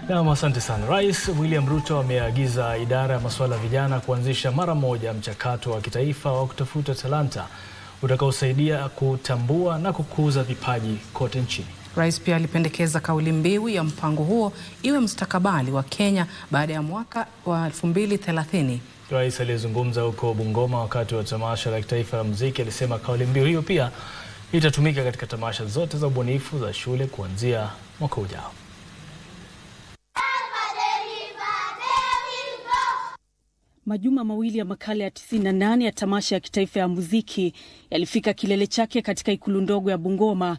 Na asante sana. Rais William Ruto ameagiza idara ya masuala ya vijana kuanzisha mara moja mchakato wa kitaifa wa kutafuta talanta utakaosaidia kutambua na kukuza vipaji kote nchini. Rais pia alipendekeza kauli mbiu ya mpango huo iwe mustakabali wa Kenya baada ya mwaka wa 2030. Rais aliyezungumza huko Bungoma wakati wa tamasha la kitaifa la muziki alisema kauli mbiu hiyo pia itatumika katika tamasha zote za ubunifu za shule kuanzia mwaka ujao. Majuma mawili ya makala ya 98 ya tamasha ya kitaifa ya muziki yalifika kilele chake katika ikulu ndogo ya Bungoma.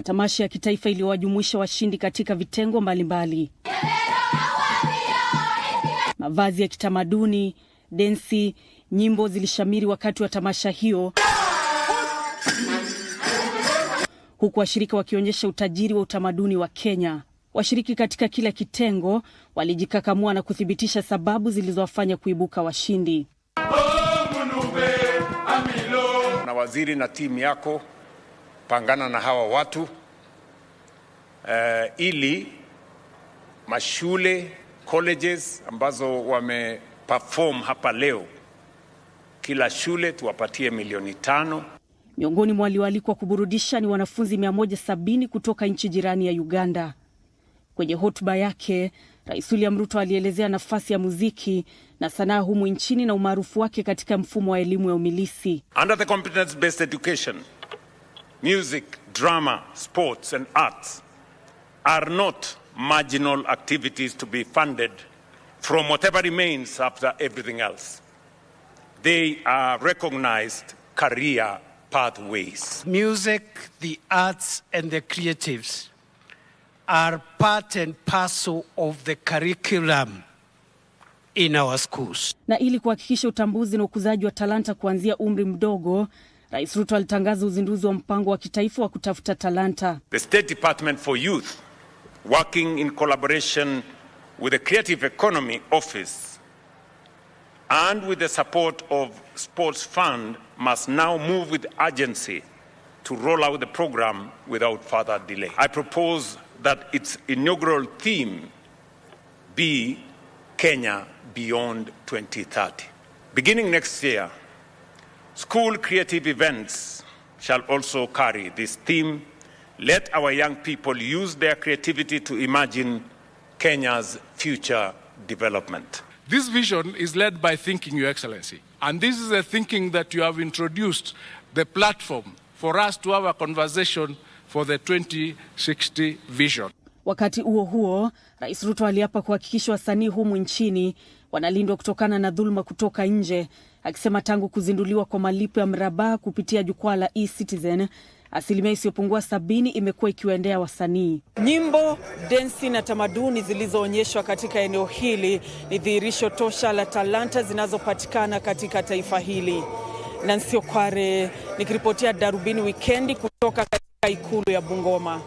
Tamasha ya kitaifa iliwajumuisha washindi katika vitengo mbalimbali. Mavazi ya kitamaduni, densi, nyimbo zilishamiri wakati wa tamasha hiyo, huku washirika wakionyesha utajiri wa utamaduni wa Kenya. Washiriki katika kila kitengo walijikakamua na kuthibitisha sababu zilizowafanya kuibuka washindi. Na waziri na timu yako pangana na hawa watu ili mashule, colleges ambazo wameperform hapa leo, kila shule tuwapatie milioni 5. Miongoni mwa walioalikwa kuburudisha ni wanafunzi 170 kutoka nchi jirani ya Uganda. Kwenye hotuba yake, Rais William Ruto alielezea nafasi ya muziki na sanaa humu nchini na umaarufu wake katika mfumo wa elimu ya umilisi. Under the competence-based education, music, drama, sports and arts are not marginal activities to be funded from whatever remains after everything else. They are recognized career pathways. Music, the arts and the creatives are part and parcel of the curriculum in our schools. Na ili kuhakikisha utambuzi na ukuzaji wa talanta kuanzia umri mdogo, Rais Ruto alitangaza uzinduzi wa mpango wa kitaifa wa kutafuta talanta. The State Department for Youth, working in collaboration with the Creative Economy Office and with the support of Sports Fund, must now move with urgency to roll out the program without further delay. I propose that its inaugural theme be Kenya Beyond 2030. Beginning next year, school creative events shall also carry this theme. Let our young people use their creativity to imagine Kenya's future development. This vision is led by Thinking, Your Excellency. And this is a thinking that you have introduced the platform for us to have a conversation for the 2060 vision. Wakati huo huo, Rais Ruto aliapa kuhakikisha wasanii humu nchini wanalindwa kutokana na dhuluma kutoka nje, akisema tangu kuzinduliwa kwa malipo ya mraba kupitia jukwaa la eCitizen, asilimia isiyopungua 70 imekuwa ikiwaendea wasanii. Nyimbo, densi na tamaduni zilizoonyeshwa katika eneo hili ni dhihirisho tosha la talanta zinazopatikana katika taifa hili. Nancy Okware nikiripotia Darubini Wikendi kutoka katika ikulu ya Bungoma.